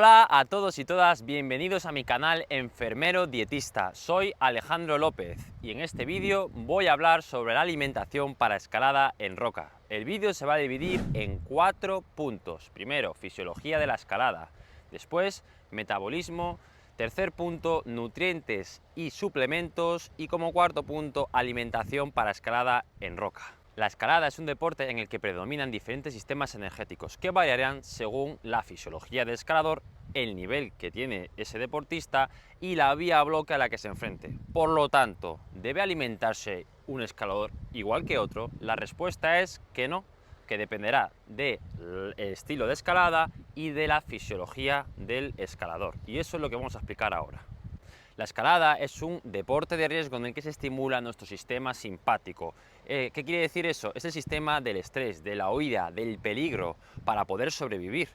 Hola a todos y todas, bienvenidos a mi canal Enfermero Dietista. Soy Alejandro López y en este vídeo voy a hablar sobre la alimentación para escalada en roca. El vídeo se va a dividir en 4 puntos. Primero, fisiología de la escalada. Después, metabolismo. Tercer punto, nutrientes y suplementos. Y como cuarto punto, alimentación para escalada en roca. La escalada es un deporte en el que predominan diferentes sistemas energéticos que variarán según la fisiología del escalador, el nivel que tiene ese deportista y la vía a bloque a la que se enfrente. Por lo tanto, ¿debe alimentarse un escalador igual que otro? La respuesta es que no, que dependerá del estilo de escalada y de la fisiología del escalador. Y eso es lo que vamos a explicar ahora. La escalada es un deporte de riesgo en el que se estimula nuestro sistema simpático. ¿Qué quiere decir eso? Es el sistema del estrés, de la huida, del peligro, para poder sobrevivir,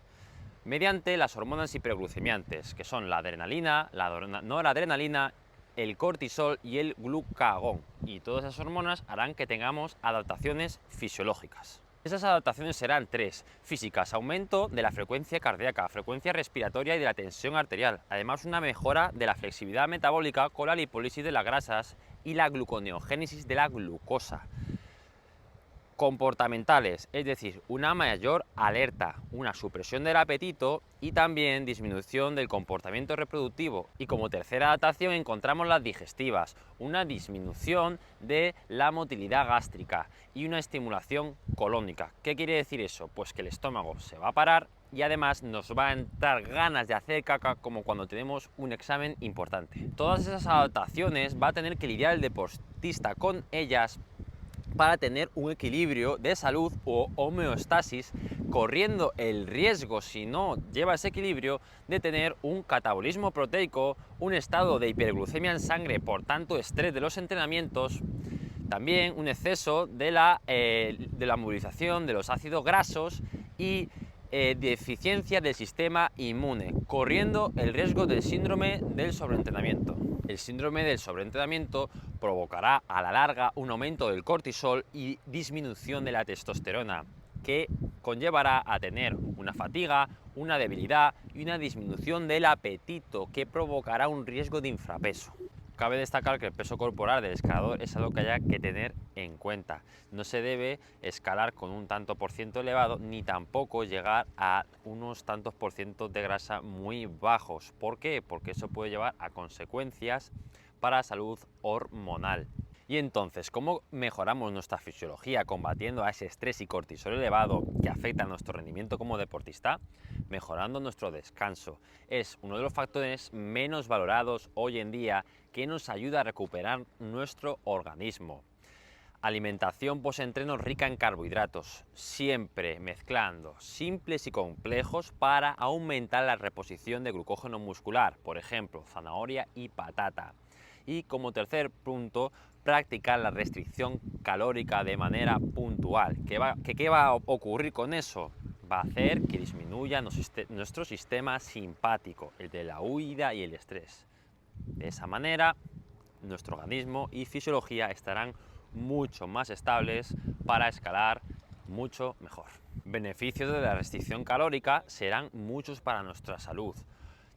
mediante las hormonas hiperglucemiantes, que son la adrenalina, la noradrenalina, el cortisol y el glucagón. Y todas esas hormonas harán que tengamos adaptaciones fisiológicas. Esas adaptaciones serán 3: físicas, aumento de la frecuencia cardíaca, frecuencia respiratoria y de la tensión arterial. Además, una mejora de la flexibilidad metabólica con la lipólisis de las grasas y la gluconeogénesis de la glucosa. Comportamentales, es decir, una mayor alerta, una supresión del apetito y también disminución del comportamiento reproductivo. Y como tercera adaptación encontramos las digestivas, una disminución de la motilidad gástrica y una estimulación colónica. ¿Qué quiere decir eso? Pues que el estómago se va a parar y además nos va a entrar ganas de hacer caca como cuando tenemos un examen importante. Todas esas adaptaciones va a tener que lidiar el deportista con ellas para tener un equilibrio de salud o homeostasis, corriendo el riesgo, si no lleva ese equilibrio, de tener un catabolismo proteico, un estado de hiperglucemia en sangre, por tanto estrés de los entrenamientos, también un exceso de la movilización de los ácidos grasos y deficiencia del sistema inmune, corriendo el riesgo del síndrome del sobreentrenamiento. El síndrome del sobreentrenamiento provocará a la larga un aumento del cortisol y disminución de la testosterona, que conllevará a tener una fatiga, una debilidad y una disminución del apetito, que provocará un riesgo de infrapeso. Cabe destacar que el peso corporal del escalador es algo que haya que tener en cuenta. No se debe escalar con un tanto por ciento elevado, ni tampoco llegar a unos tantos por ciento de grasa muy bajos. ¿Por qué? Porque eso puede llevar a consecuencias para la salud hormonal. Y entonces, ¿cómo mejoramos nuestra fisiología combatiendo a ese estrés y cortisol elevado que afecta a nuestro rendimiento como deportista? Mejorando nuestro descanso. Es uno de los factores menos valorados hoy en día que nos ayuda a recuperar nuestro organismo. Alimentación post-entreno rica en carbohidratos, siempre mezclando simples y complejos para aumentar la reposición de glucógeno muscular, por ejemplo, zanahoria y patata. Y como tercer punto, practicar la restricción calórica de manera puntual. ¿Qué va a ocurrir con eso? Va a hacer que disminuya nuestro sistema simpático, el de la huida y el estrés. De esa manera, nuestro organismo y fisiología estarán mucho más estables para escalar mucho mejor. Beneficios de la restricción calórica serán muchos para nuestra salud.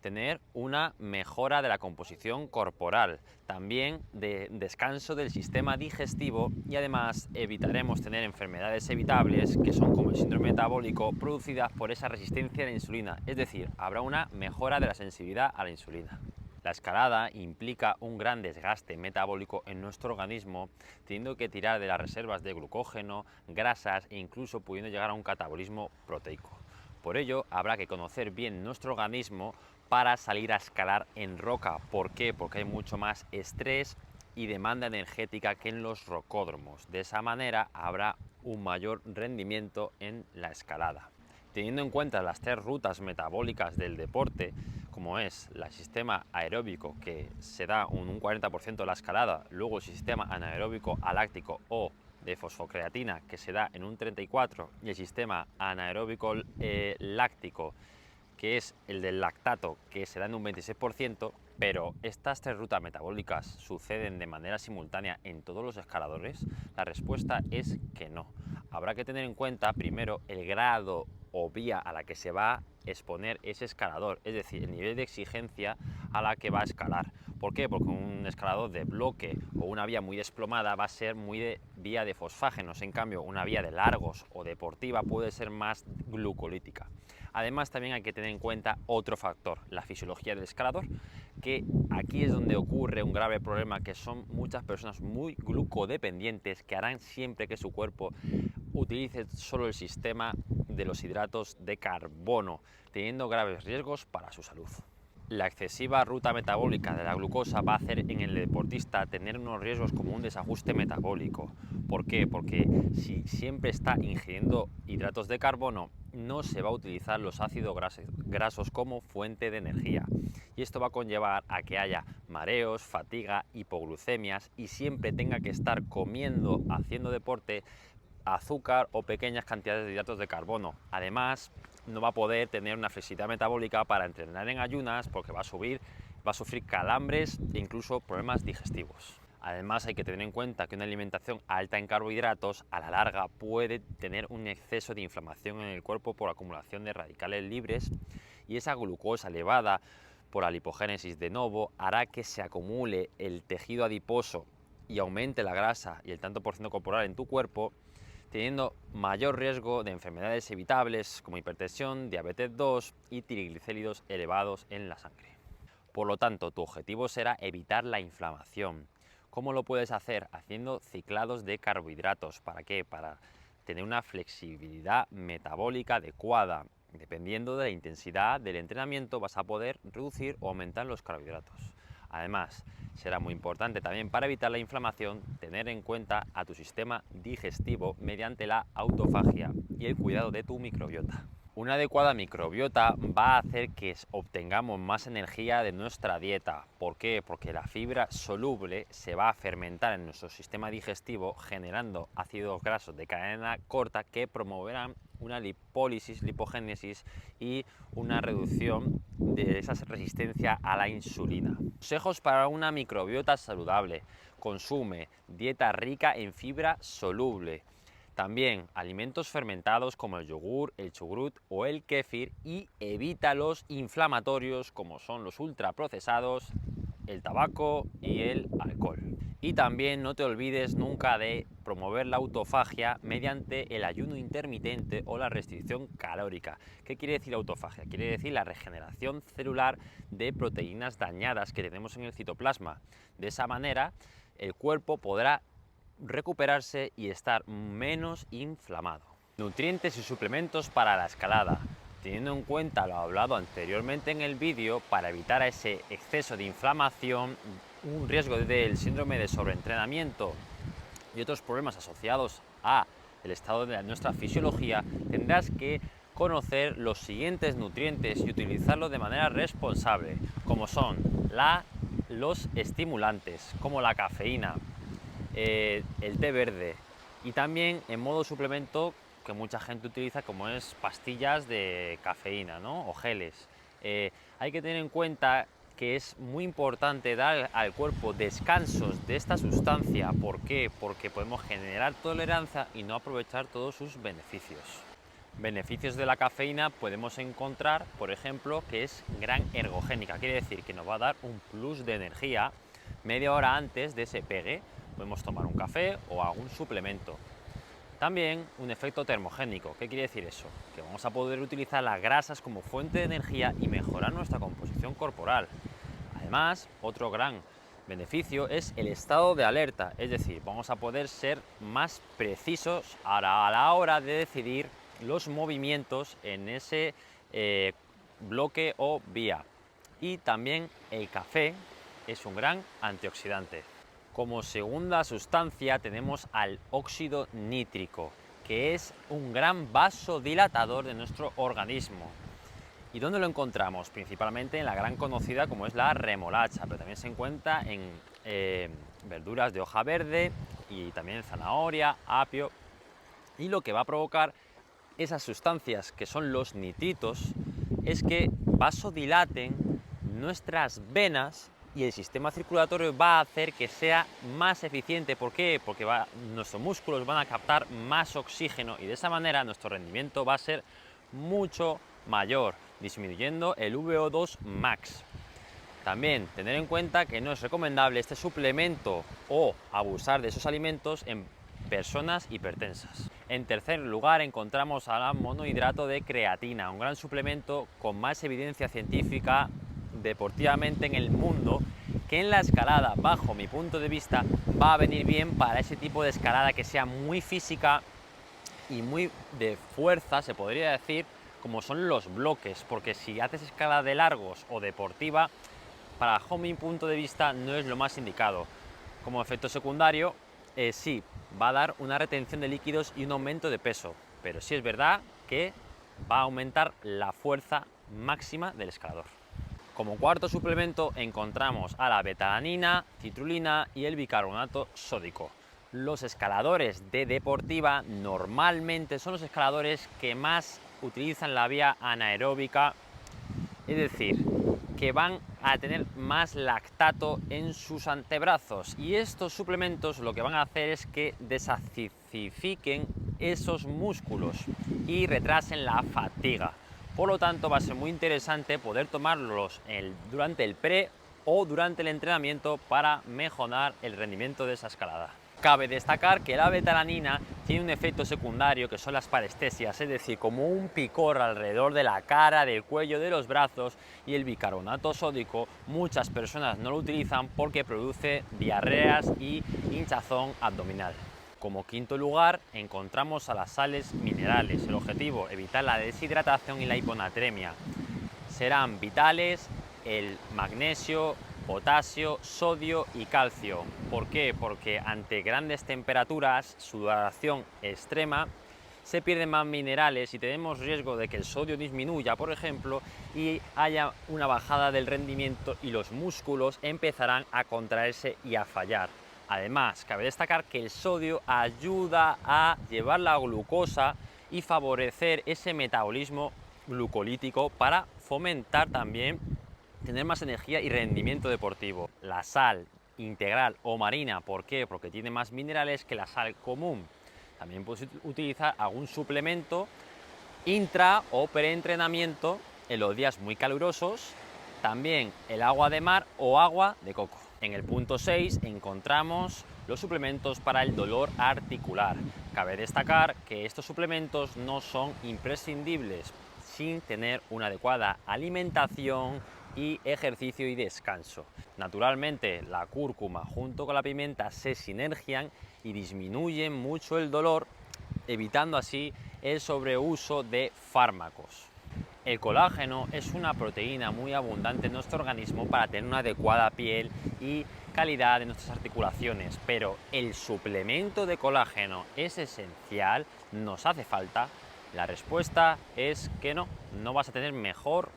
Tener una mejora de la composición corporal, también de descanso del sistema digestivo, y además evitaremos tener enfermedades evitables que son como el síndrome metabólico producidas por esa resistencia a la insulina, es decir, habrá una mejora de la sensibilidad a la insulina. La escalada implica un gran desgaste metabólico en nuestro organismo, teniendo que tirar de las reservas de glucógeno, grasas e incluso pudiendo llegar a un catabolismo proteico. Por ello, habrá que conocer bien nuestro organismo para salir a escalar en roca. ¿Por qué? Porque hay mucho más estrés y demanda energética que en los rocódromos. De esa manera habrá un mayor rendimiento en la escalada. Teniendo en cuenta las 3 rutas metabólicas del deporte, como es el sistema aeróbico, que se da un 40% de la escalada, luego el sistema anaeróbico aláctico o de fosfocreatina, que se da en un 34%, y el sistema anaeróbico láctico, que es el del lactato, que se da en un 26%, pero estas 3 rutas metabólicas suceden de manera simultánea en todos los escaladores. La respuesta es que no. Habrá que tener en cuenta primero el grado o vía a la que se va a exponer ese escalador, es decir, el nivel de exigencia a la que va a escalar. ¿Por qué? Porque un escalador de bloque o una vía muy desplomada va a ser muy de vía de fosfágenos, en cambio una vía de largos o deportiva puede ser más glucolítica. Además, también hay que tener en cuenta otro factor, la fisiología del escalador, que aquí es donde ocurre un grave problema, que son muchas personas muy glucodependientes que harán siempre que su cuerpo utilice solo el sistema de los hidratos de carbono, teniendo graves riesgos para su salud. La excesiva ruta metabólica de la glucosa va a hacer en el deportista tener unos riesgos como un desajuste metabólico. ¿Por qué? Porque si siempre está ingiriendo hidratos de carbono, no se va a utilizar los ácidos grasos como fuente de energía. Y esto va a conllevar a que haya mareos, fatiga, hipoglucemias y siempre tenga que estar comiendo, haciendo deporte, azúcar o pequeñas cantidades de hidratos de carbono. Además, no va a poder tener una flexibilidad metabólica para entrenar en ayunas porque va a sufrir calambres e incluso problemas digestivos. Además, hay que tener en cuenta que una alimentación alta en carbohidratos a la larga puede tener un exceso de inflamación en el cuerpo por acumulación de radicales libres, y esa glucosa elevada por la lipogénesis de novo hará que se acumule el tejido adiposo y aumente la grasa y el tanto por ciento corporal en tu cuerpo, teniendo mayor riesgo de enfermedades evitables como hipertensión, diabetes 2 y triglicéridos elevados en la sangre. Por lo tanto, tu objetivo será evitar la inflamación. ¿Cómo lo puedes hacer? Haciendo ciclados de carbohidratos. ¿Para qué? Para tener una flexibilidad metabólica adecuada. Dependiendo de la intensidad del entrenamiento vas a poder reducir o aumentar los carbohidratos. Además, será muy importante también para evitar la inflamación tener en cuenta a tu sistema digestivo mediante la autofagia y el cuidado de tu microbiota. Una adecuada microbiota va a hacer que obtengamos más energía de nuestra dieta. ¿Por qué? Porque la fibra soluble se va a fermentar en nuestro sistema digestivo generando ácidos grasos de cadena corta que promoverán una lipólisis, lipogénesis y una reducción de esa resistencia a la insulina. Consejos para una microbiota saludable: consume dieta rica en fibra soluble. También alimentos fermentados como el yogur, el chucrut o el kéfir, y evita los inflamatorios como son los ultraprocesados, el tabaco y el alcohol. Y también no te olvides nunca de promover la autofagia mediante el ayuno intermitente o la restricción calórica. ¿Qué quiere decir autofagia? Quiere decir la regeneración celular de proteínas dañadas que tenemos en el citoplasma. De esa manera el cuerpo podrá recuperarse y estar menos inflamado. Nutrientes y suplementos para la escalada. Teniendo en cuenta lo hablado anteriormente en el vídeo, para evitar ese exceso de inflamación, un riesgo del síndrome de sobreentrenamiento y otros problemas asociados a el estado de nuestra fisiología, tendrás que conocer los siguientes nutrientes y utilizarlos de manera responsable, como son los estimulantes, como la cafeína, el té verde, y también en modo suplemento que mucha gente utiliza, como es pastillas de cafeína, ¿no? O geles. Hay que tener en cuenta que es muy importante dar al cuerpo descansos de esta sustancia. ¿Por qué? Porque podemos generar tolerancia y no aprovechar todos sus beneficios. Beneficios de la cafeína podemos encontrar, por ejemplo, que es gran ergogénica, quiere decir que nos va a dar un plus de energía media hora antes de ese pegue. Podemos tomar un café o algún suplemento. También un efecto termogénico. ¿Qué quiere decir eso? Que vamos a poder utilizar las grasas como fuente de energía y mejorar nuestra composición corporal. Además, otro gran beneficio es el estado de alerta, es decir, vamos a poder ser más precisos a la hora de decidir los movimientos en ese bloque o vía. Y también el café es un gran antioxidante. Como segunda sustancia tenemos al óxido nítrico, que es un gran vasodilatador de nuestro organismo. ¿Y dónde lo encontramos? Principalmente en la gran conocida como es la remolacha, pero también se encuentra en verduras de hoja verde y también en zanahoria, apio. Y lo que va a provocar esas sustancias, que son los nitritos, es que vasodilaten nuestras venas y el sistema circulatorio va a hacer que sea más eficiente. ¿Por qué? Porque nuestros músculos van a captar más oxígeno y de esa manera nuestro rendimiento va a ser mucho mayor, disminuyendo el VO2 max. También tener en cuenta que no es recomendable este suplemento o abusar de esos alimentos en personas hipertensas. En tercer lugar encontramos al monohidrato de creatina, un gran suplemento con más evidencia científica deportivamente en el mundo, que en la escalada, bajo mi punto de vista, va a venir bien para ese tipo de escalada que sea muy física y muy de fuerza, se podría decir, como son los bloques, porque si haces escalada de largos o deportiva, bajo mi punto de vista no es lo más indicado. Como efecto secundario, sí, va a dar una retención de líquidos y un aumento de peso, pero sí es verdad que va a aumentar la fuerza máxima del escalador. Como cuarto suplemento encontramos a la betalanina, citrulina y el bicarbonato sódico. Los escaladores de deportiva normalmente son los escaladores que más utilizan la vía anaeróbica, es decir, que van a tener más lactato en sus antebrazos, y estos suplementos lo que van a hacer es que desacidifiquen esos músculos y retrasen la fatiga. Por lo tanto, va a ser muy interesante poder tomarlos durante el pre o durante el entrenamiento para mejorar el rendimiento de esa escalada. Cabe destacar que la betalanina tiene un efecto secundario que son las parestesias, es decir, como un picor alrededor de la cara, del cuello, de los brazos, y el bicarbonato sódico muchas personas no lo utilizan porque produce diarreas y hinchazón abdominal. Como quinto lugar encontramos a las sales minerales. El objetivo, evitar la deshidratación y la hiponatremia. Serán vitales el magnesio, potasio, sodio y calcio. ¿Por qué? Porque ante grandes temperaturas, sudoración extrema, se pierden más minerales y tenemos riesgo de que el sodio disminuya, por ejemplo, y haya una bajada del rendimiento y los músculos empezarán a contraerse y a fallar. Además, cabe destacar que el sodio ayuda a llevar la glucosa y favorecer ese metabolismo glucolítico para fomentar también tener más energía y rendimiento deportivo. La sal integral o marina, ¿por qué? Porque tiene más minerales que la sal común. También puedes utilizar algún suplemento intra o preentrenamiento en los días muy calurosos, también el agua de mar o agua de coco. En el punto 6 encontramos los suplementos para el dolor articular. Cabe destacar que estos suplementos no son imprescindibles sin tener una adecuada alimentación y ejercicio y descanso. Naturalmente, la cúrcuma junto con la pimienta se sinergian y disminuyen mucho el dolor, evitando así el sobreuso de fármacos. El colágeno es una proteína muy abundante en nuestro organismo para tener una adecuada piel y calidad de nuestras articulaciones, pero ¿el suplemento de colágeno es esencial? ¿Nos hace falta? La respuesta es que no vas a tener mejor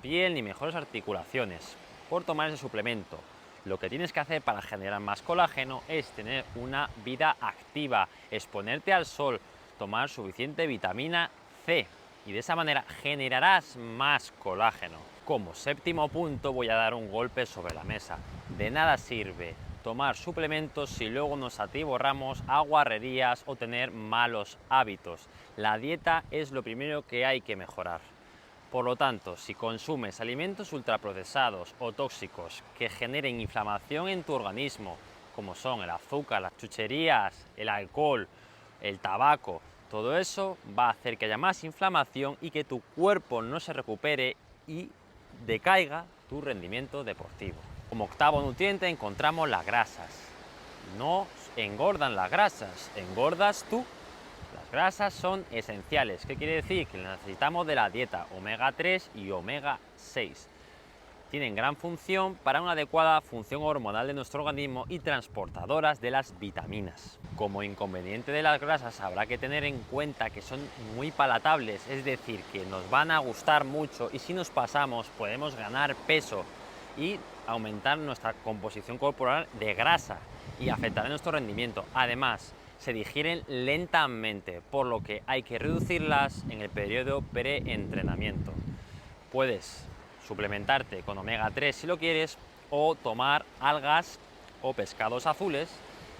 piel ni mejores articulaciones por tomar ese suplemento. Lo que tienes que hacer para generar más colágeno es tener una vida activa, exponerte al sol, tomar suficiente vitamina C, y de esa manera generarás más colágeno. Como séptimo punto voy a dar un golpe sobre la mesa. De nada sirve tomar suplementos si luego nos atiborramos a guarrerías o tener malos hábitos. La dieta es lo primero que hay que mejorar. Por lo tanto, si consumes alimentos ultraprocesados o tóxicos que generen inflamación en tu organismo, como son el azúcar, las chucherías, el alcohol, el tabaco, todo eso va a hacer que haya más inflamación y que tu cuerpo no se recupere y decaiga tu rendimiento deportivo. Como octavo nutriente encontramos las grasas. No engordan las grasas, engordas tú. Las grasas son esenciales. ¿Qué quiere decir? Que necesitamos de la dieta omega 3 y omega 6. Tienen gran función para una adecuada función hormonal de nuestro organismo y transportadoras de las vitaminas. Como inconveniente de las grasas habrá que tener en cuenta que son muy palatables, es decir, que nos van a gustar mucho y si nos pasamos podemos ganar peso y aumentar nuestra composición corporal de grasa y afectar nuestro rendimiento. Además, se digieren lentamente, por lo que hay que reducirlas en el periodo preentrenamiento. Puedes suplementarte con omega 3 si lo quieres, o tomar algas o pescados azules,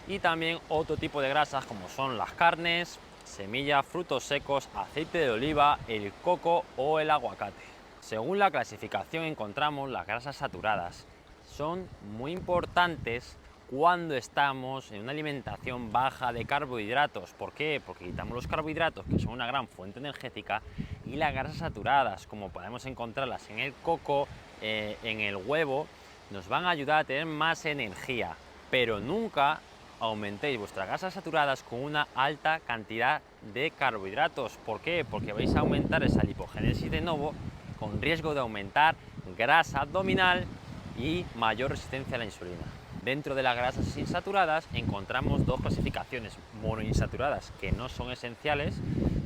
y también otro tipo de grasas como son las carnes semillas, frutos secos, aceite de oliva, el coco o el aguacate. Según la clasificación encontramos las grasas saturadas. Son muy importantes cuando estamos en una alimentación baja de carbohidratos. ¿Por qué? Porque quitamos los carbohidratos, que son una gran fuente energética, y las grasas saturadas, como podemos encontrarlas en el coco, en el huevo, nos van a ayudar a tener más energía, pero nunca aumentéis vuestras grasas saturadas con una alta cantidad de carbohidratos. ¿Por qué? Porque vais a aumentar esa lipogénesis de novo con riesgo de aumentar grasa abdominal y mayor resistencia a la insulina. Dentro de las grasas insaturadas encontramos dos clasificaciones: monoinsaturadas, que no son esenciales,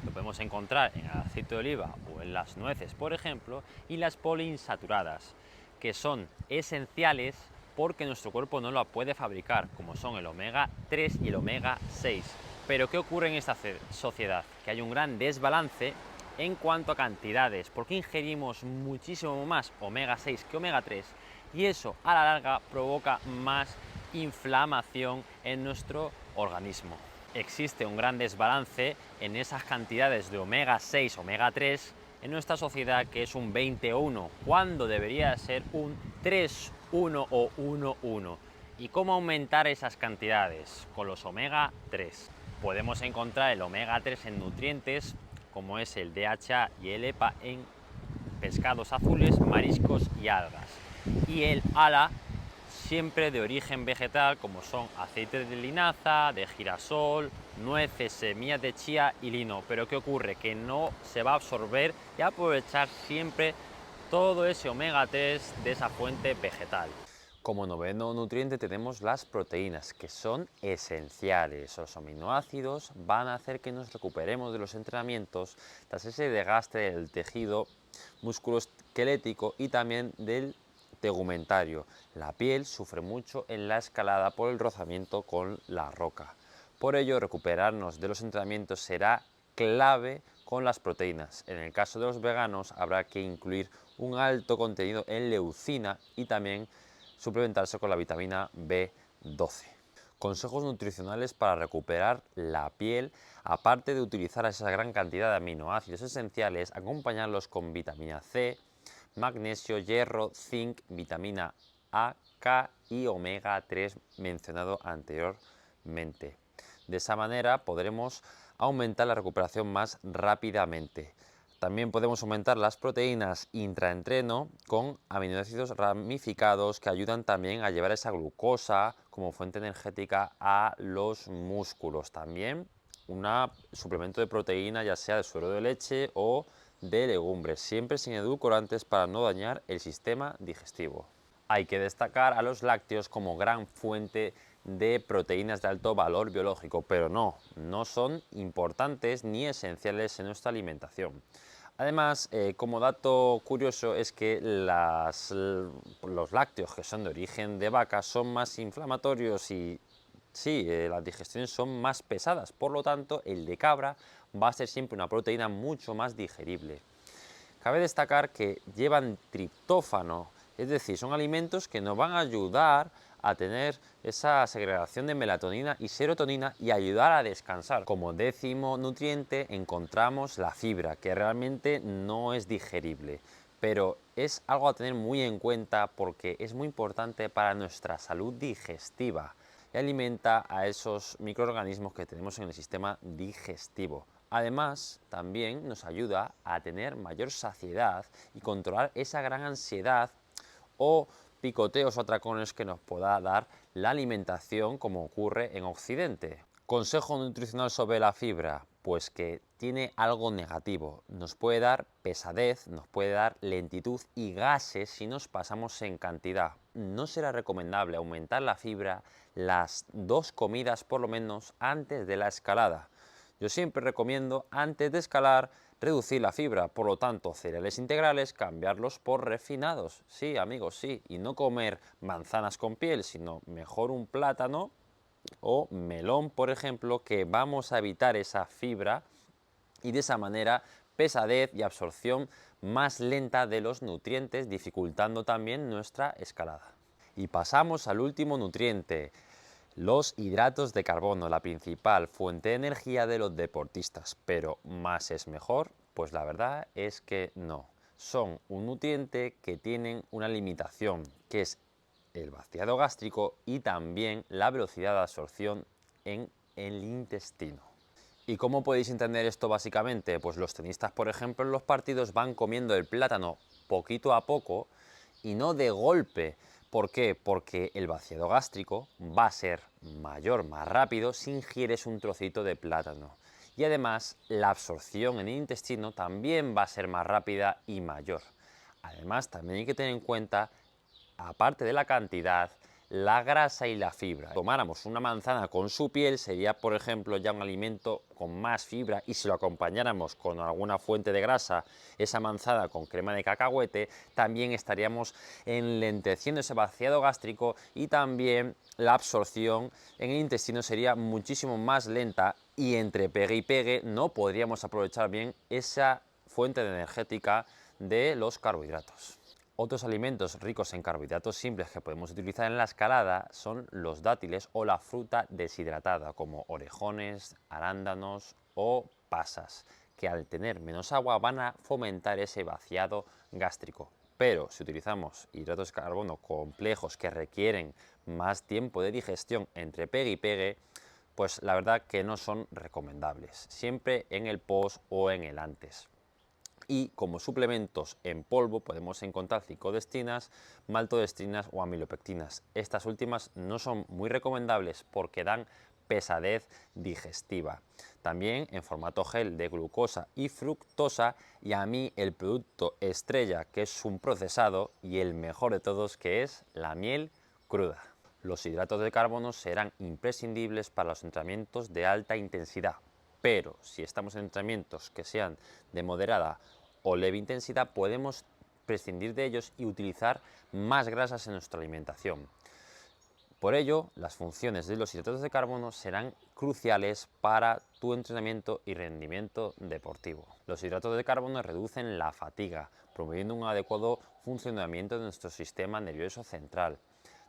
lo podemos encontrar en el aceite de oliva o en las nueces, por ejemplo, y las poliinsaturadas, que son esenciales porque nuestro cuerpo no lo puede fabricar, como son el omega 3 y el omega 6. Pero ¿qué ocurre en esta sociedad? Que hay un gran desbalance en cuanto a cantidades, porque ingerimos muchísimo más omega 6 que omega 3, y eso a la larga provoca más inflamación en nuestro organismo. Existe un gran desbalance en esas cantidades de omega 6, omega 3 en nuestra sociedad, que es un 20:1, cuando debería ser un 3:1 o 1:1. ¿Y cómo aumentar esas cantidades? Con los omega 3. Podemos encontrar el omega 3 en nutrientes como es el DHA y el EPA en pescados azules, mariscos y algas. Y el ALA siempre de origen vegetal, como son aceites de linaza, de girasol, nueces, semillas de chía y lino. Pero ¿qué ocurre? Que no se va a absorber y aprovechar siempre todo ese omega 3 de esa fuente vegetal. Como noveno nutriente tenemos las proteínas, que son esenciales. Los aminoácidos van a hacer que nos recuperemos de los entrenamientos tras ese desgaste del tejido musculoesquelético y también del tegumentario. La piel sufre mucho en la escalada por el rozamiento con la roca. Por ello, recuperarnos de los entrenamientos será clave con las proteínas. En el caso de los veganos, habrá que incluir un alto contenido en leucina y también suplementarse con la vitamina B12. Consejos nutricionales para recuperar la piel: aparte de utilizar esa gran cantidad de aminoácidos esenciales, acompañarlos con vitamina C, magnesio, hierro, zinc, vitamina A, K y omega 3 mencionado anteriormente. De esa manera podremos aumentar la recuperación más rápidamente. También podemos aumentar las proteínas intraentreno con aminoácidos ramificados que ayudan también a llevar esa glucosa como fuente energética a los músculos. También un suplemento de proteína, ya sea de suero de leche o de legumbres, siempre sin edulcorantes para no dañar el sistema digestivo. Hay que destacar a los lácteos como gran fuente de proteínas de alto valor biológico, pero no son importantes ni esenciales en nuestra alimentación. Además, como dato curioso, es que los lácteos que son de origen de vaca son más inflamatorios y sí, las digestiones son más pesadas, por lo tanto el de cabra va a ser siempre una proteína mucho más digerible. Cabe destacar que llevan triptófano, es decir, son alimentos que nos van a ayudar a tener esa segregación de melatonina y serotonina y ayudar a descansar. Como décimo nutriente encontramos la fibra, que realmente no es digerible, pero es algo a tener muy en cuenta porque es muy importante para nuestra salud digestiva y alimenta a esos microorganismos que tenemos en el sistema digestivo. Además, también nos ayuda a tener mayor saciedad y controlar esa gran ansiedad o picoteos o atracones que nos pueda dar la alimentación, como ocurre en Occidente. Consejo nutricional sobre la fibra: pues que tiene algo negativo, nos puede dar pesadez, nos puede dar lentitud y gases si nos pasamos en cantidad. No será recomendable aumentar la fibra las 2 comidas por lo menos antes de la escalada. Yo siempre recomiendo, antes de escalar, reducir la fibra, por lo tanto, cereales integrales, cambiarlos por refinados. Sí, amigos, sí, y no comer manzanas con piel, sino mejor un plátano o melón, por ejemplo, que vamos a evitar esa fibra y de esa manera pesadez y absorción más lenta de los nutrientes, dificultando también nuestra escalada. Y pasamos al último nutriente, Los hidratos de carbono, la principal fuente de energía de los deportistas, pero ¿más es mejor? Pues la verdad es que no. Son un nutriente que tienen una limitación, que es el vaciado gástrico y también la velocidad de absorción en el intestino. ¿Y cómo podéis entender esto básicamente? Pues los tenistas, por ejemplo, en los partidos van comiendo el plátano poquito a poco y no de golpe. ¿Por qué? Porque el vaciado gástrico va a ser mayor, más rápido si ingieres un trocito de plátano. Y además la absorción en el intestino también va a ser más rápida y mayor. Además, también hay que tener en cuenta, aparte de la cantidad, la grasa y la fibra. Si tomáramos una manzana con su piel, sería, por ejemplo, ya un alimento con más fibra, y si lo acompañáramos con alguna fuente de grasa, esa manzana con crema de cacahuete, también estaríamos enlenteciendo ese vaciado gástrico y también la absorción en el intestino sería muchísimo más lenta y entre pegue y pegue no podríamos aprovechar bien esa fuente energética de los carbohidratos. Otros alimentos ricos en carbohidratos simples que podemos utilizar en la escalada son los dátiles o la fruta deshidratada, como orejones, arándanos o pasas, que al tener menos agua van a fomentar ese vaciado gástrico. Pero si utilizamos hidratos de carbono complejos que requieren más tiempo de digestión entre pegue y pegue, pues la verdad que no son recomendables, siempre en el post o en el antes. Y como suplementos en polvo podemos encontrar ciclodestinas, maltodestinas o amilopectinas. Estas últimas no son muy recomendables porque dan pesadez digestiva. También en formato gel de glucosa y fructosa, y a mí el producto estrella, que es un procesado, y el mejor de todos, que es la miel cruda. Los hidratos de carbono serán imprescindibles para los entrenamientos de alta intensidad, pero si estamos en entrenamientos que sean de moderada o leve intensidad, podemos prescindir de ellos y utilizar más grasas en nuestra alimentación. Por ello, las funciones de los hidratos de carbono serán cruciales para tu entrenamiento y rendimiento deportivo. Los hidratos de carbono reducen la fatiga, promoviendo un adecuado funcionamiento de nuestro sistema nervioso central.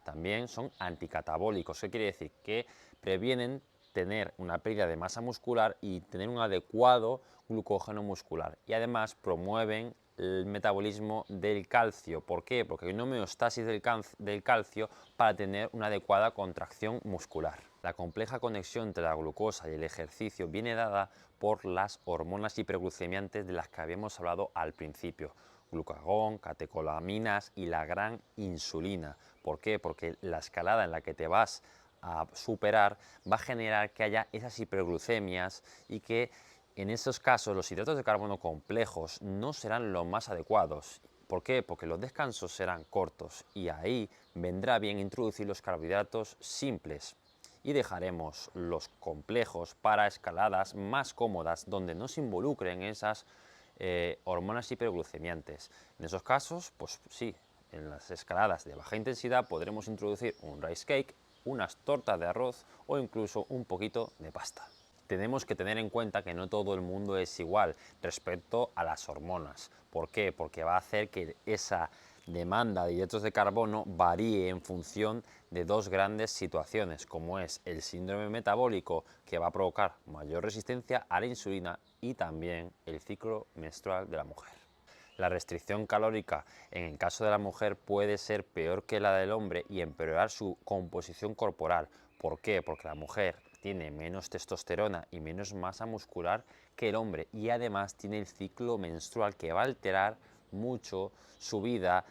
También son anticatabólicos, ¿qué quiere decir? Que previenen tener una pérdida de masa muscular y tener un adecuado glucógeno muscular. Y además promueven el metabolismo del calcio. ¿Por qué? Porque hay una homeostasis del calcio para tener una adecuada contracción muscular. La compleja conexión entre la glucosa y el ejercicio viene dada por las hormonas hiperglucemiantes de las que habíamos hablado al principio: glucagón, catecolaminas y la gran insulina. ¿Por qué? Porque la escalada en la que te vas a superar va a generar que haya esas hiperglucemias y que en esos casos los hidratos de carbono complejos no serán los más adecuados. ¿Por qué? Porque los descansos serán cortos y ahí vendrá bien introducir los carbohidratos simples y dejaremos los complejos para escaladas más cómodas donde no se involucren esas hormonas hiperglucemiantes. En esos casos, pues sí, en las escaladas de baja intensidad podremos introducir un rice cake, unas tortas de arroz o incluso un poquito de pasta. Tenemos que tener en cuenta que no todo el mundo es igual respecto a las hormonas. ¿Por qué? Porque va a hacer que esa demanda de hidratos de carbono varíe en función de dos grandes situaciones, como es el síndrome metabólico, que va a provocar mayor resistencia a la insulina, y también el ciclo menstrual de la mujer. La restricción calórica en el caso de la mujer puede ser peor que la del hombre y empeorar su composición corporal. ¿Por qué? Porque la mujer tiene menos testosterona y menos masa muscular que el hombre, y además tiene el ciclo menstrual que va a alterar mucho su vida,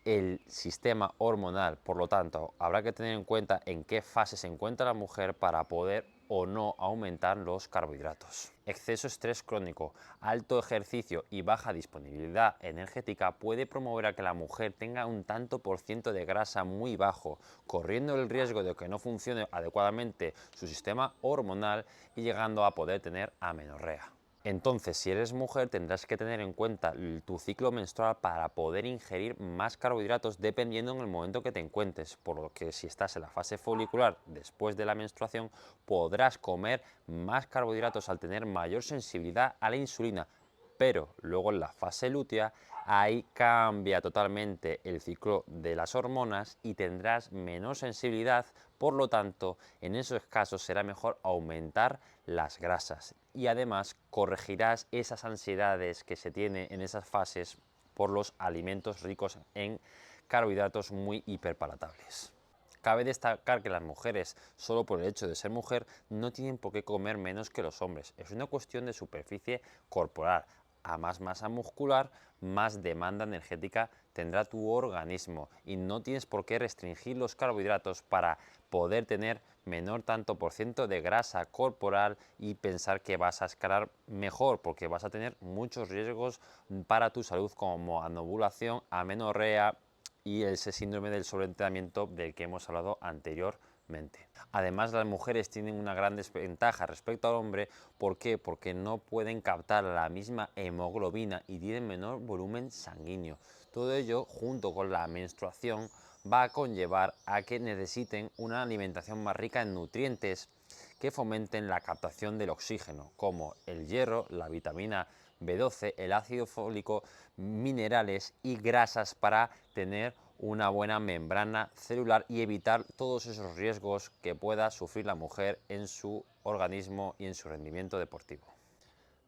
el sistema hormonal. Por lo tanto, habrá que tener en cuenta en qué fase se encuentra la mujer para poder o no aumentar los carbohidratos. Exceso de estrés crónico, alto ejercicio y baja disponibilidad energética puede promover a que la mujer tenga un tanto por ciento de grasa muy bajo, corriendo el riesgo de que no funcione adecuadamente su sistema hormonal y llegando a poder tener amenorrea. Entonces, si eres mujer, tendrás que tener en cuenta tu ciclo menstrual para poder ingerir más carbohidratos dependiendo en el momento que te encuentres, por lo que si estás en la fase folicular después de la menstruación, podrás comer más carbohidratos al tener mayor sensibilidad a la insulina, pero luego en la fase lútea ahí cambia totalmente el ciclo de las hormonas y tendrás menor sensibilidad, por lo tanto en esos casos será mejor aumentar las grasas y además corregirás esas ansiedades que se tiene en esas fases por los alimentos ricos en carbohidratos muy hiperpalatables. Cabe destacar que las mujeres, solo por el hecho de ser mujer, no tienen por qué comer menos que los hombres. Es una cuestión de superficie corporal. A más masa muscular, más demanda energética tendrá tu organismo y no tienes por qué restringir los carbohidratos para poder tener menor tanto por ciento de grasa corporal y pensar que vas a escalar mejor, porque vas a tener muchos riesgos para tu salud como anovulación, amenorrea y ese síndrome del sobreentrenamiento del que hemos hablado anteriormente. Además, las mujeres tienen una gran desventaja respecto al hombre. ¿Por qué? Porque no pueden captar la misma hemoglobina y tienen menor volumen sanguíneo. Todo ello, junto con la menstruación, va a conllevar a que necesiten una alimentación más rica en nutrientes que fomenten la captación del oxígeno, como el hierro, la vitamina B12, el ácido fólico, minerales y grasas para tener una buena membrana celular y evitar todos esos riesgos que pueda sufrir la mujer en su organismo y en su rendimiento deportivo.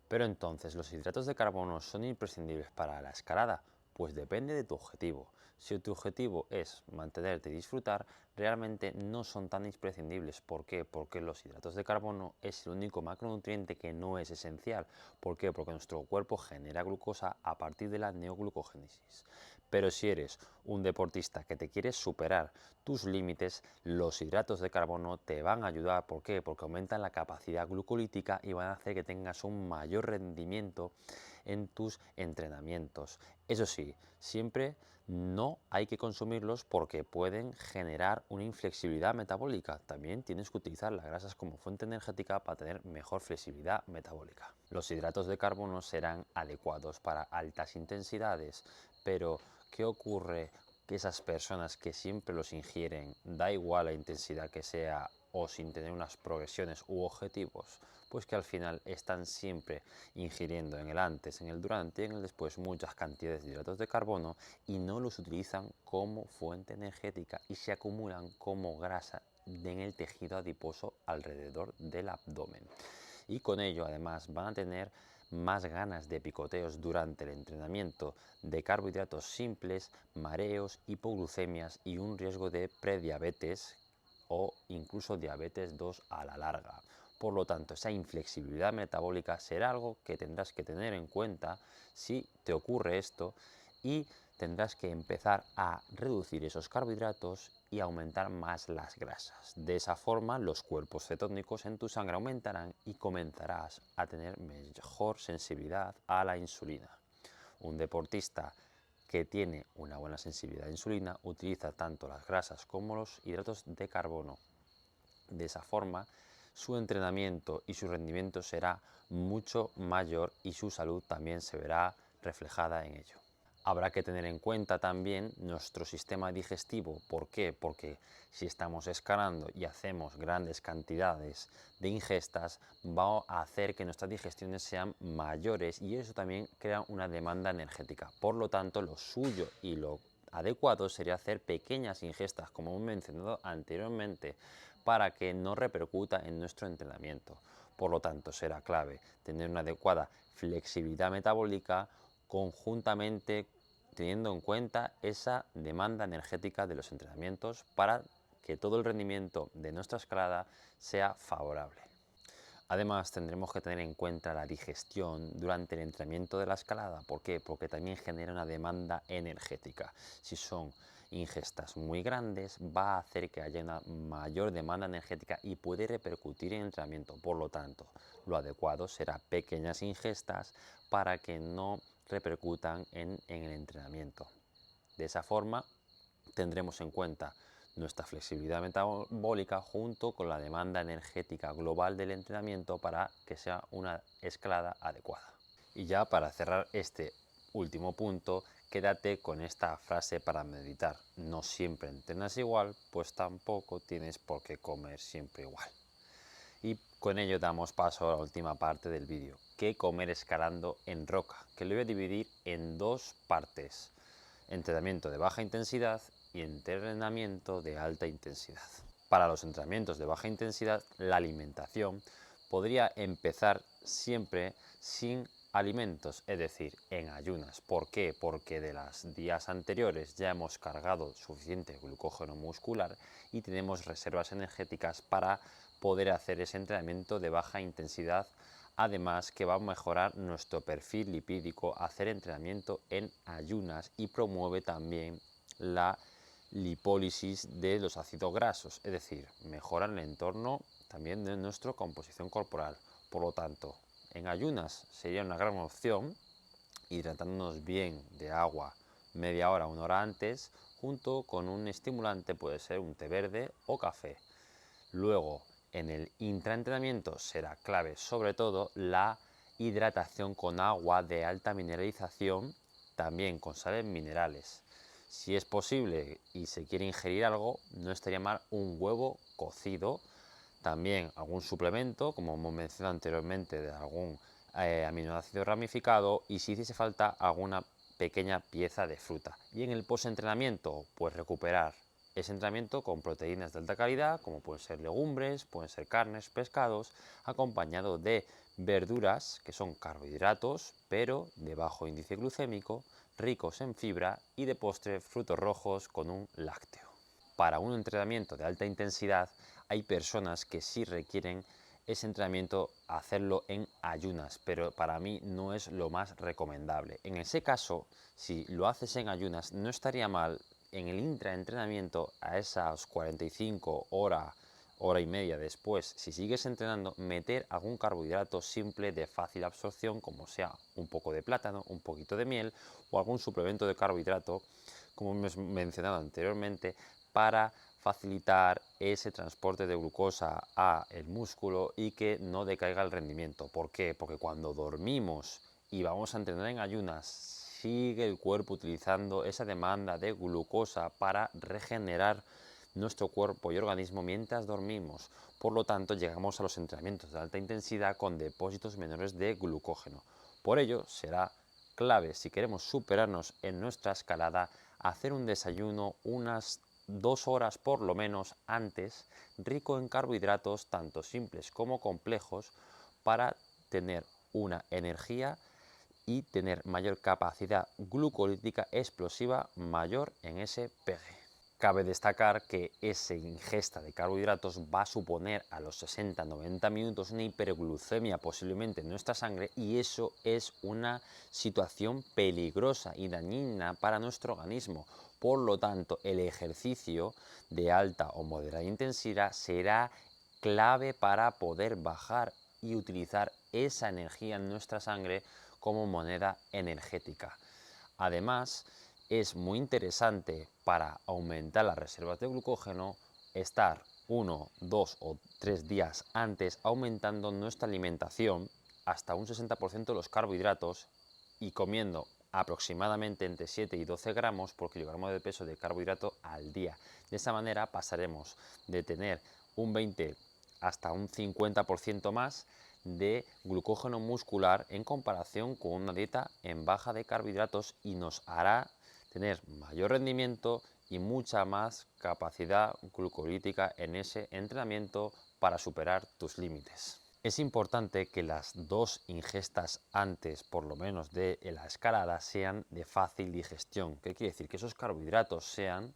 Pero entonces, ¿los hidratos de carbono son imprescindibles para la escalada? Pues depende de tu objetivo. Si tu objetivo es mantenerte y disfrutar, realmente no son tan imprescindibles. ¿Por qué? Porque los hidratos de carbono es el único macronutriente que no es esencial. ¿Por qué? Porque nuestro cuerpo genera glucosa a partir de la neoglucogénesis. Pero si eres un deportista que te quieres superar tus límites, los hidratos de carbono te van a ayudar. ¿Por qué? Porque aumentan la capacidad glucolítica y van a hacer que tengas un mayor rendimiento en tus entrenamientos. Eso sí, siempre no hay que consumirlos porque pueden generar una inflexibilidad metabólica. También tienes que utilizar las grasas como fuente energética para tener mejor flexibilidad metabólica. Los hidratos de carbono serán adecuados para altas intensidades, pero ¿qué ocurre? Que esas personas que siempre los ingieren, da igual la intensidad que sea o sin tener unas progresiones u objetivos, pues que al final están siempre ingiriendo en el antes, en el durante y en el después muchas cantidades de hidratos de carbono y no los utilizan como fuente energética y se acumulan como grasa en el tejido adiposo alrededor del abdomen. Y con ello además van a tener más ganas de picoteos durante el entrenamiento, de carbohidratos simples, mareos, hipoglucemias y un riesgo de prediabetes o incluso diabetes 2 a la larga. Por lo tanto, esa inflexibilidad metabólica será algo que tendrás que tener en cuenta si te ocurre esto y tendrás que empezar a reducir esos carbohidratos y aumentar más las grasas. De esa forma, los cuerpos cetónicos en tu sangre aumentarán y comenzarás a tener mejor sensibilidad a la insulina. Un deportista que tiene una buena sensibilidad a la insulina utiliza tanto las grasas como los hidratos de carbono. De esa forma, su entrenamiento y su rendimiento será mucho mayor y su salud también se verá reflejada en ello. Habrá que tener en cuenta también nuestro sistema digestivo. ¿Por qué? Porque si estamos escalando y hacemos grandes cantidades de ingestas, va a hacer que nuestras digestiones sean mayores y eso también crea una demanda energética. Por lo tanto, lo suyo y lo adecuado sería hacer pequeñas ingestas, como hemos mencionado anteriormente, para que no repercuta en nuestro entrenamiento. Por lo tanto, será clave tener una adecuada flexibilidad metabólica conjuntamente teniendo en cuenta esa demanda energética de los entrenamientos para que todo el rendimiento de nuestra escalada sea favorable. Además, tendremos que tener en cuenta la digestión durante el entrenamiento de la escalada. ¿Por qué? Porque también genera una demanda energética. Si son ingestas muy grandes, va a hacer que haya una mayor demanda energética y puede repercutir en el entrenamiento. Por lo tanto, lo adecuado será pequeñas ingestas para que no repercutan en el entrenamiento. De esa forma, tendremos en cuenta nuestra flexibilidad metabólica junto con la demanda energética global del entrenamiento para que sea una escalada adecuada. Y ya para cerrar este último punto, quédate con esta frase para meditar. No siempre entrenas igual, pues tampoco tienes por qué comer siempre igual. Y con ello damos paso a la última parte del vídeo. que comer escalando en roca, que lo voy a dividir en dos partes: entrenamiento de baja intensidad y entrenamiento de alta intensidad. Para los entrenamientos de baja intensidad, la alimentación podría empezar siempre sin alimentos, es decir, en ayunas. ¿Por qué? Porque de los días anteriores ya hemos cargado suficiente glucógeno muscular y tenemos reservas energéticas para poder hacer ese entrenamiento de baja intensidad. Además, que va a mejorar nuestro perfil lipídico hacer entrenamiento en ayunas y promueve también la lipólisis de los ácidos grasos, es decir, mejora el entorno también de nuestra composición corporal. Por lo tanto, en ayunas sería una gran opción hidratándonos bien de agua media hora, una hora antes, junto con un estimulante, puede ser un té verde o café. Luego, en el intraentrenamiento será clave sobre todo la hidratación con agua de alta mineralización, también con sales minerales. Si es posible y se quiere ingerir algo, no estaría mal un huevo cocido, también algún suplemento, como hemos mencionado anteriormente, de algún aminoácido ramificado, y si hiciese falta alguna pequeña pieza de fruta. Y en el postentrenamiento, pues recuperar ese entrenamiento con proteínas de alta calidad, como pueden ser legumbres, pueden ser carnes, pescados, acompañado de verduras, que son carbohidratos, pero de bajo índice glucémico, ricos en fibra, y de postre frutos rojos con un lácteo. Para un entrenamiento de alta intensidad hay personas que sí requieren ese entrenamiento hacerlo en ayunas, pero para mí no es lo más recomendable. En ese caso, si lo haces en ayunas, no estaría mal en el intraentrenamiento a esas 45 horas, hora y media después, si sigues entrenando, meter algún carbohidrato simple de fácil absorción, como sea un poco de plátano, un poquito de miel o algún suplemento de carbohidrato, como hemos mencionado anteriormente, para facilitar ese transporte de glucosa a el músculo y que no decaiga el rendimiento. ¿Por qué? Porque cuando dormimos y vamos a entrenar en ayunas, sigue el cuerpo utilizando esa demanda de glucosa para regenerar nuestro cuerpo y organismo mientras dormimos. Por lo tanto, llegamos a los entrenamientos de alta intensidad con depósitos menores de glucógeno. Por ello, será clave, si queremos superarnos en nuestra escalada, hacer un desayuno unas 2 horas por lo menos antes, rico en carbohidratos tanto simples como complejos, para tener una energía y tener mayor capacidad glucolítica explosiva mayor en ese pegue. Cabe destacar que esa ingesta de carbohidratos va a suponer a los 60-90 minutos una hiperglucemia posiblemente en nuestra sangre, y eso es una situación peligrosa y dañina para nuestro organismo. Por lo tanto, el ejercicio de alta o moderada intensidad será clave para poder bajar y utilizar esa energía en nuestra sangre como moneda energética. Además, es muy interesante para aumentar las reservas de glucógeno estar 1, 2 o 3 días antes aumentando nuestra alimentación hasta un 60% de los carbohidratos y comiendo aproximadamente entre 7 y 12 gramos por kilogramo de peso de carbohidrato al día. De esa manera pasaremos de tener un 20 hasta un 50% más de glucógeno muscular en comparación con una dieta en baja de carbohidratos, y nos hará tener mayor rendimiento y mucha más capacidad glucolítica en ese entrenamiento para superar tus límites. Es importante que las dos ingestas antes, por lo menos de la escalada, sean de fácil digestión. ¿Qué quiere decir? Que esos carbohidratos sean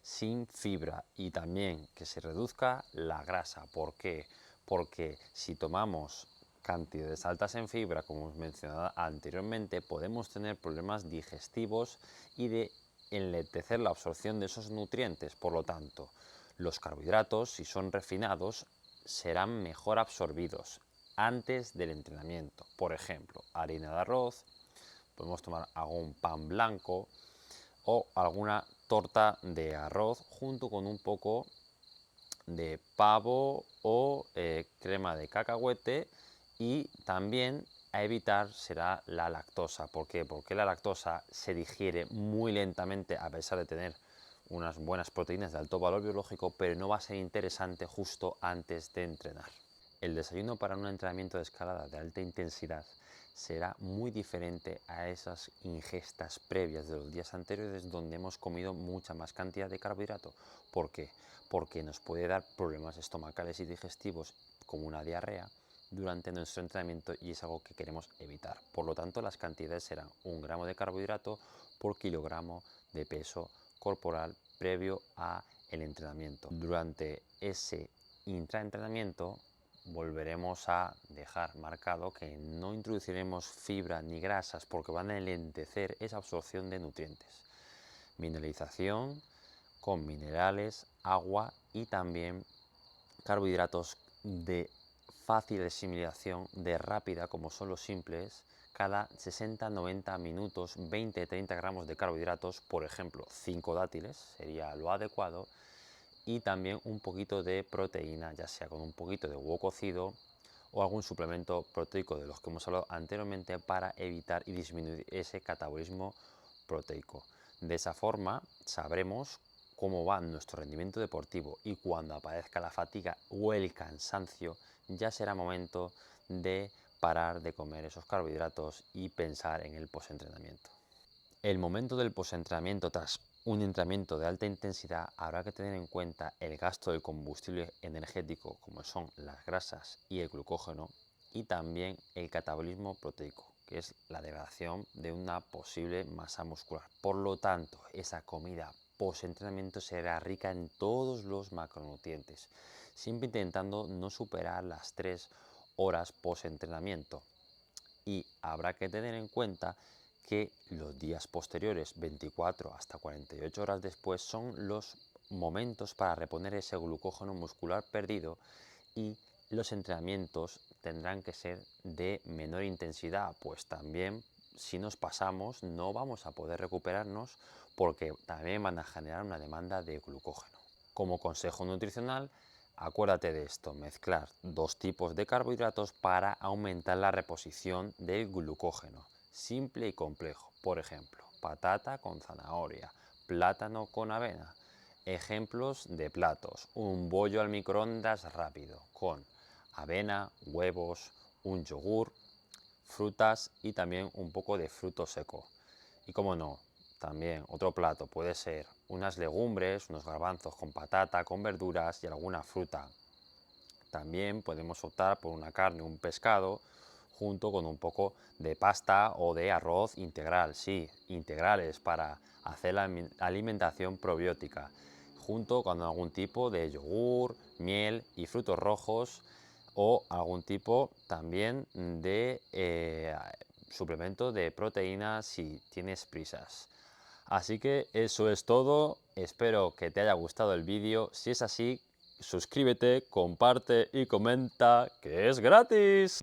sin fibra y también que se reduzca la grasa. ¿Por qué? Porque si tomamos cantidades altas en fibra, como hemos mencionado anteriormente, podemos tener problemas digestivos y de enlentecer la absorción de esos nutrientes. Por lo tanto, los carbohidratos, si son refinados, serán mejor absorbidos antes del entrenamiento. Por ejemplo, harina de arroz, podemos tomar algún pan blanco o alguna torta de arroz junto con un poco de pavo o crema de cacahuete, y también a evitar será la lactosa. ¿Por qué? Porque la lactosa se digiere muy lentamente a pesar de tener unas buenas proteínas de alto valor biológico, pero no va a ser interesante justo antes de entrenar. el desayuno para un entrenamiento de escalada de alta intensidad será muy diferente a esas ingestas previas de los días anteriores donde hemos comido mucha más cantidad de carbohidrato. ¿Por qué? Porque nos puede dar problemas estomacales y digestivos como una diarrea durante nuestro entrenamiento y es algo que queremos evitar. Por lo tanto, las cantidades serán 1 gramo de carbohidrato por kilogramo de peso corporal previo a el entrenamiento. Durante ese intraentrenamiento volveremos a dejar marcado que no introduciremos fibra ni grasas porque van a enlentecer esa absorción de nutrientes. Mineralización con minerales, agua y también carbohidratos de fácil asimilación, de rápida, como son los simples, cada 60-90 minutos, 20-30 gramos de carbohidratos, por ejemplo, 5 dátiles sería lo adecuado, y también un poquito de proteína, ya sea con un poquito de huevo cocido o algún suplemento proteico de los que hemos hablado anteriormente para evitar y disminuir ese catabolismo proteico. De esa forma sabremos cómo va nuestro rendimiento deportivo y cuando aparezca la fatiga o el cansancio ya será momento de parar de comer esos carbohidratos y pensar en el postentrenamiento. El momento del postentrenamiento tras un entrenamiento de alta intensidad habrá que tener en cuenta el gasto del combustible energético como son las grasas y el glucógeno y también el catabolismo proteico, que es la degradación de una posible masa muscular. Por lo tanto, esa comida postentrenamiento será rica en todos los macronutrientes, siempre intentando no superar las 3 horas postentrenamiento. Y habrá que tener en cuenta que los días posteriores, 24 hasta 48 horas después, son los momentos para reponer ese glucógeno muscular perdido y los entrenamientos tendrán que ser de menor intensidad, pues también si nos pasamos no vamos a poder recuperarnos porque también van a generar una demanda de glucógeno. Como consejo nutricional, acuérdate de esto, mezclar 2 tipos de carbohidratos para aumentar la reposición del glucógeno, simple y complejo. Por ejemplo, patata con zanahoria, plátano con avena. Ejemplos de platos: un bollo al microondas rápido con avena, huevos, un yogur, frutas y también un poco de fruto seco. Y como no, también otro plato puede ser unas legumbres, unos garbanzos con patata, con verduras y alguna fruta. También podemos optar por una carne, un pescado, junto con un poco de pasta o de arroz integral, sí, integrales para hacer la alimentación probiótica, junto con algún tipo de yogur, miel y frutos rojos o algún tipo también de suplemento de proteínas si tienes prisas. Así que eso es todo, espero que te haya gustado el vídeo. Si es así, suscríbete, comparte y comenta, que es gratis.